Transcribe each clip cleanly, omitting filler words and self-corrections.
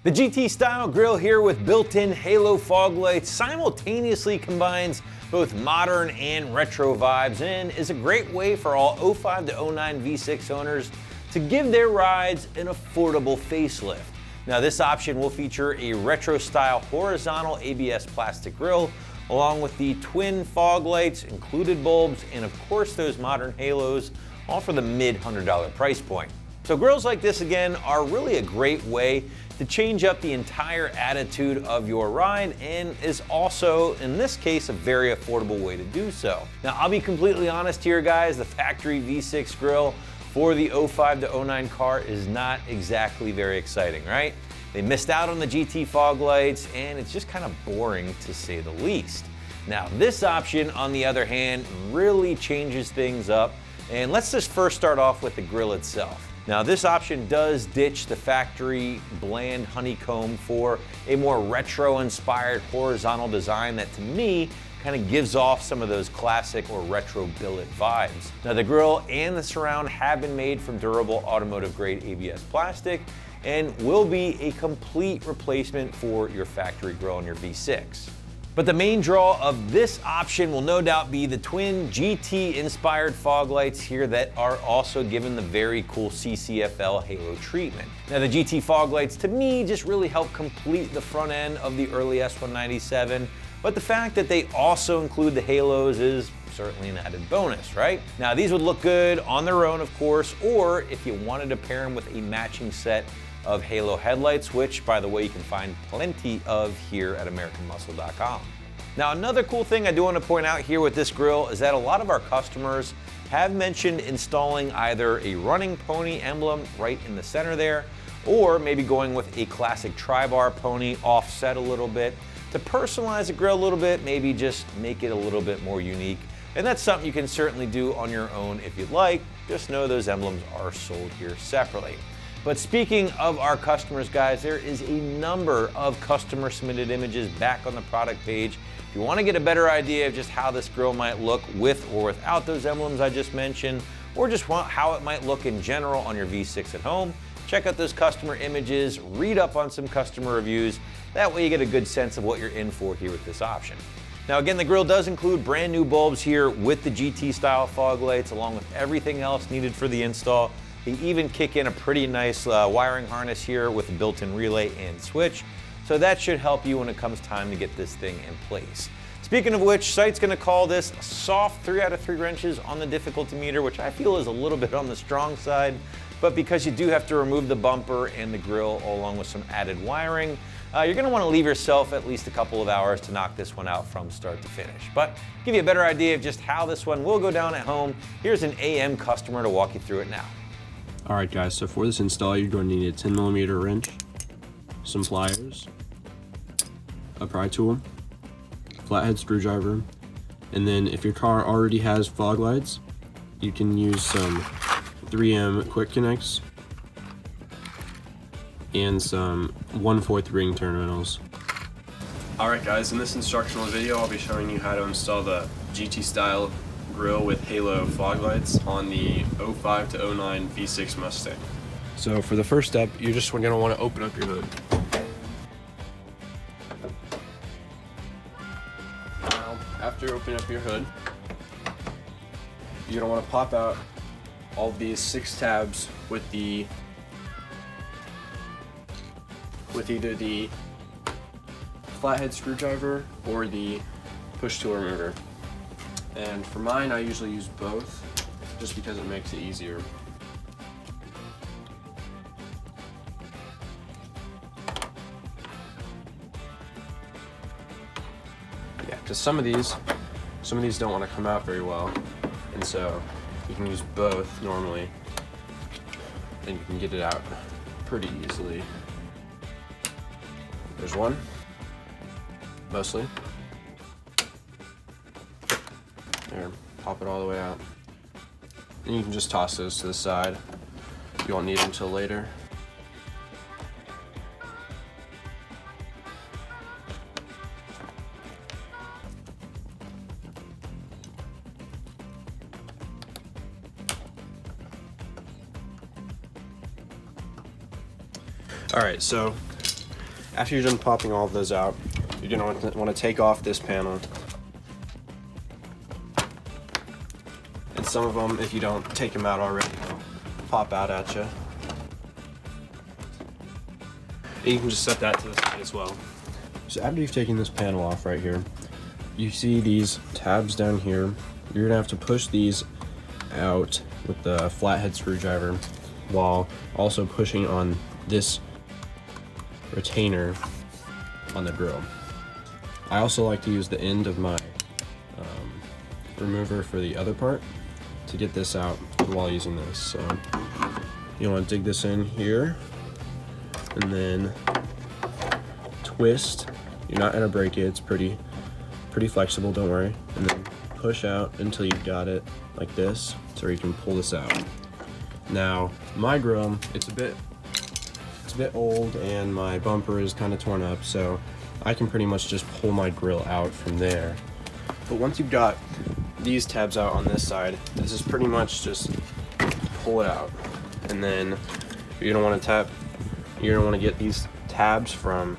The GT style grille here with built-in halo fog lights simultaneously combines both modern and retro vibes and is a great way for all 05 to 09 V6 owners to give their rides an affordable facelift. Now this option will feature a retro style horizontal ABS plastic grille along with the twin fog lights, included bulbs, and of course those modern halos, all for the mid-$100 price point. So grills like this again are really a great way to change up the entire attitude of your ride and is also, in this case, a very affordable way to do so. Now I'll be completely honest here guys, the factory V6 grille for the 05 to 09 car is not exactly very exciting, right? They missed out on the GT fog lights and it's just kind of boring to say the least. Now this option on the other hand really changes things up, and let's just first start off with the grille itself. Now this option does ditch the factory bland honeycomb for a more retro inspired horizontal design that to me kind of gives off some of those classic or retro billet vibes. Now the grille and the surround have been made from durable automotive grade ABS plastic and will be a complete replacement for your factory grille on your V6. But the main draw of this option will no doubt be the twin GT inspired fog lights here that are also given the very cool CCFL halo treatment. Now the GT fog lights to me just really help complete the front end of the early S197, but the fact that they also include the halos is certainly an added bonus, right? Now these would look good on their own of course, or if you wanted to pair them with a matching set of halo headlights, which by the way you can find plenty of here at AmericanMuscle.com. Now another cool thing I do want to point out here with this grille is that a lot of our customers have mentioned installing either a running pony emblem right in the center there, or maybe going with a classic tri-bar pony offset a little bit to personalize the grille a little bit, maybe just make it a little bit more unique. And that's something you can certainly do on your own if you'd like. Just know those emblems are sold here separately. But speaking of our customers, guys, there is a number of customer submitted images back on the product page. If you want to get a better idea of just how this grille might look with or without those emblems I just mentioned, or just want how it might look in general on your V6 at home, check out those customer images, read up on some customer reviews. That way you get a good sense of what you're in for here with this option. Now again, the grille does include brand new bulbs here with the GT style fog lights along with everything else needed for the install. They even kick in a pretty nice wiring harness here with a built-in relay and switch. So that should help you when it comes time to get this thing in place. Speaking of which, site's gonna call this a soft 3 out of 3 wrenches on the difficulty meter, which I feel is a little bit on the strong side, but because you do have to remove the bumper and the grille along with some added wiring, you're gonna wanna leave yourself at least a couple of hours to knock this one out from start to finish. But to give you a better idea of just how this one will go down at home, here's an AM customer to walk you through it now. Alright guys, so for this install you're going to need a 10mm wrench, some pliers, a pry tool, flathead screwdriver, and then if your car already has fog lights, you can use some 3M quick connects and some 1/4 ring terminals. Alright guys, in this instructional video I'll be showing you how to install the GT style grille with halo fog lights on the 05 to 09 V6 Mustang. So for the first step, you're just going to want to open up your hood. Now, after opening up your hood, you're going to want to pop out all these 6 tabs with either the flathead screwdriver or the push tool remover. And for mine, I usually use both, just because it makes it easier. Yeah, because some of these don't want to come out very well, and so you can use both normally, and you can get it out pretty easily. There's one, mostly. There, pop it all the way out. And you can just toss those to the side. You won't need them until later. All right, so After you're done popping all of those out, you're going to want to take off this panel. And some of them, if you don't take them out already, they'll pop out at you. And you can just set that to the side as well. So after you've taken this panel off right here, you see these tabs down here. You're gonna have to push these out with the flathead screwdriver while also pushing on this retainer on the drill. I also like to use the end of my remover for the other part to get this out while using this. So you want to dig this in here and then twist. You're not gonna break it, it's pretty flexible, don't worry. And then push out until you got it like this, so you can pull this out. Now, my grill, it's a bit old and my bumper is kind of torn up, so I can pretty much just pull my grill out from there. But once you've got these tabs out on this side, this is pretty much just pull it out. And then you're gonna want to get these tabs from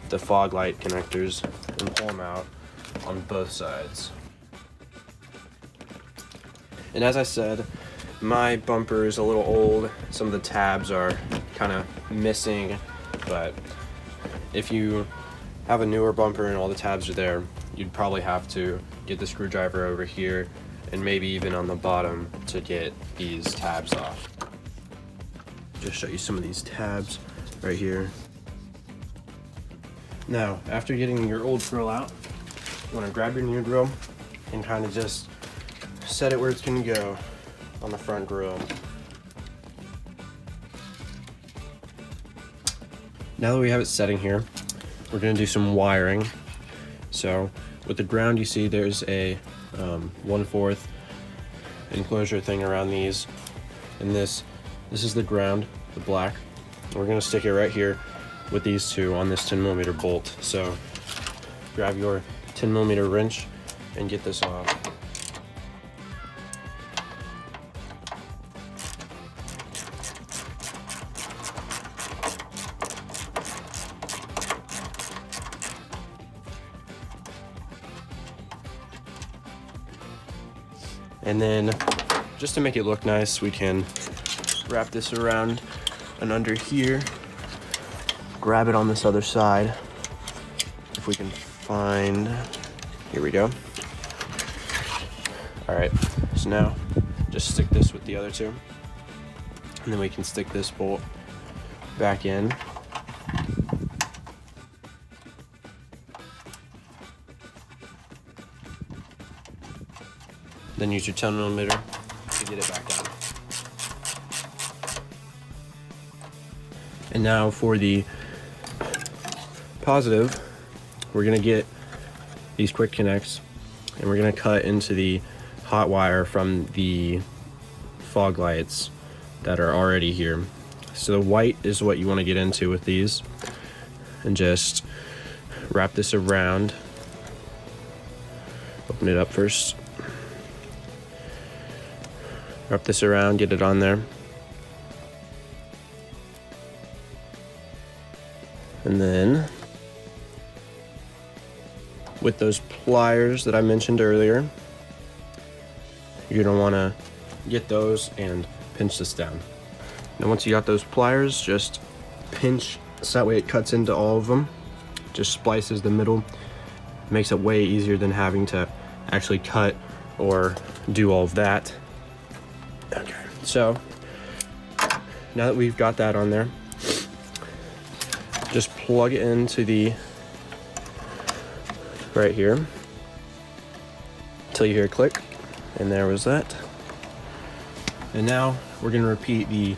the fog light connectors and pull them out on both sides. And as I said, my bumper is a little old. Some of the tabs are kind of missing, but if you have a newer bumper and all the tabs are there, you'd probably have to get the screwdriver over here and maybe even on the bottom to get these tabs off. Just show you some of these tabs right here. Now, after getting your old grill out, you want to grab your new grill and kind of just set it where it's going to go on the front grill. Now that we have it setting here, we're going to do some wiring. So with the ground, you see there's a 1/4 enclosure thing around these, and this is the ground, the black. We're going to stick it right here with these two on this 10mm bolt. So grab your 10mm wrench and get this off. And then just to make it look nice, we can wrap this around and under here, grab it on this other side if we can find. Here we go. All right, so now just stick this with the other two, and then we can stick this bolt back in. Then use your 10mm to get it back on. And now for the positive, we're gonna get these quick connects and we're gonna cut into the hot wire from the fog lights that are already here. So the white is what you wanna get into with these, and just wrap this around. Open it up first. Wrap this around, get it on there. And then with those pliers that I mentioned earlier, you're gonna wanna get those and pinch this down. Now once you got those pliers, just pinch so that way it cuts into all of them. Just splices the middle. Makes it way easier than having to actually cut or do all of that. Okay, so now that we've got that on there, just plug it into the right here until you hear a click, and there was that. And now we're going to repeat the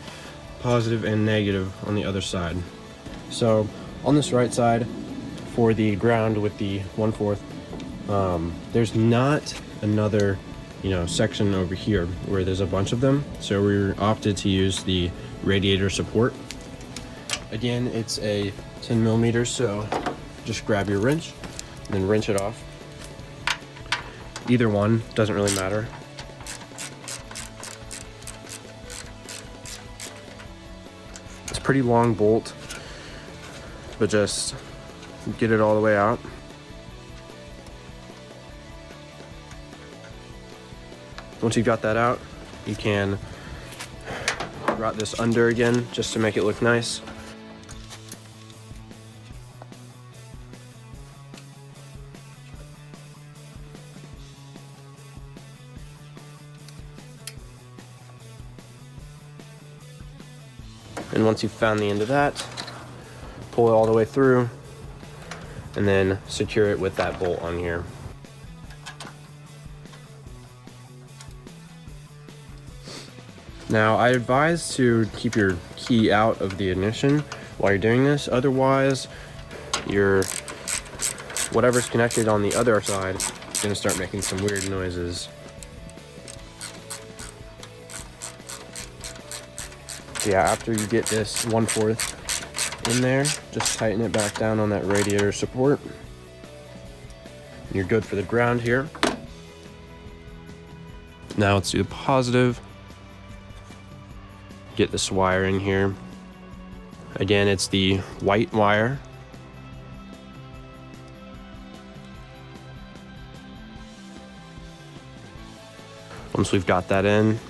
positive and negative on the other side. So on this right side for the ground with the 1/4, there's not another section over here where there's a bunch of them, so we opted to use the radiator support. Again, it's a 10mm, so just grab your wrench and then wrench it off. Either one, doesn't really matter. It's a pretty long bolt, but just get it all the way out. Once you've got that out, you can route this under again just to make it look nice. And once you've found the end of that, pull it all the way through and then secure it with that bolt on here. Now, I advise to keep your key out of the ignition while you're doing this. Otherwise, whatever's connected on the other side is gonna start making some weird noises. So yeah, after you get this 1/4 in there, just tighten it back down on that radiator support. You're good for the ground here. Now let's do the positive. Get this wire in here. Again, it's the white wire. Once we've got that in,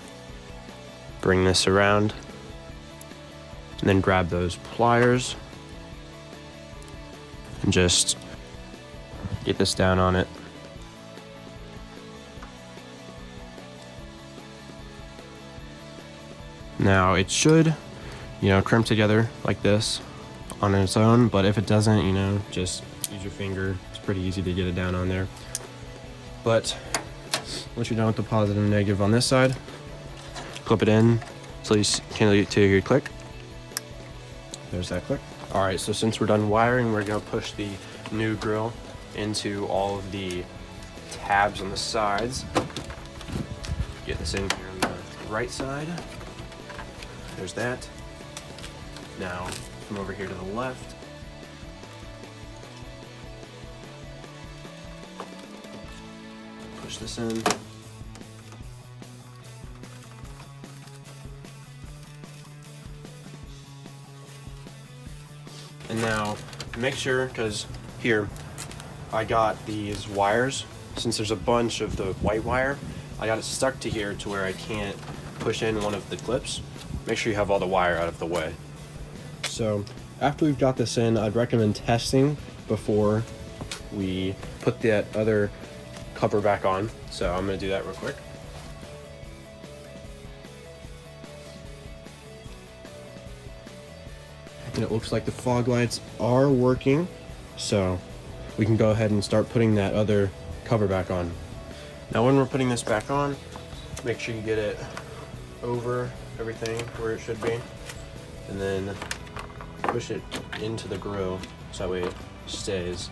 bring this around and then grab those pliers and just get this down on it. Now it should, crimp together like this on its own, but if it doesn't, just use your finger. It's pretty easy to get it down on there. But once you're done with the positive and negative on this side, clip it in so you can get to your click. There's that click. All right, so since we're done wiring, we're gonna push the new grill into all of the tabs on the sides. Get this in here on the right side. There's that. Now, come over here to the left. Push this in. And now, make sure, because here, I got these wires. Since there's a bunch of the white wire, I got it stuck to here to where I can't push in one of the clips. Make sure you have all the wire out of the way. So after we've got this in, I'd recommend testing before we put that other cover back on. So I'm gonna do that real quick. And it looks like the fog lights are working. So we can go ahead and start putting that other cover back on. Now when we're putting this back on, make sure you get it over everything where it should be, and then push it into the grill so that way it stays.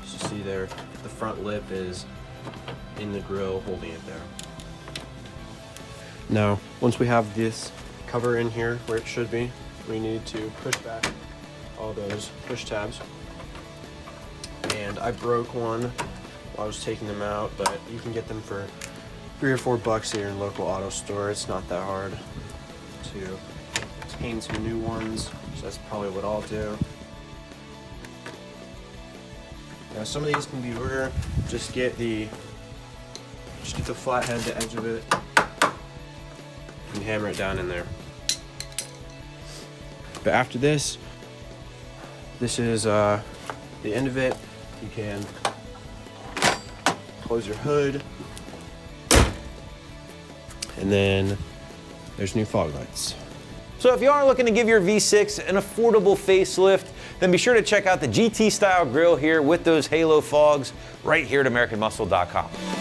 So see there, the front lip is in the grill holding it there. Now, once we have this cover in here where it should be, we need to push back all those push tabs. And I broke one while I was taking them out, but you can get them for $3 or $4 here in local auto store. It's not that hard to obtain some new ones, so that's probably what I'll do. Now some of these can be ordered. Just get the flathead, the edge of it, and hammer it down in there. But after this is the end of it. You can close your hood, and then there's new fog lights. So if you are looking to give your V6 an affordable facelift, then be sure to check out the GT style grill here with those halo fogs right here at AmericanMuscle.com.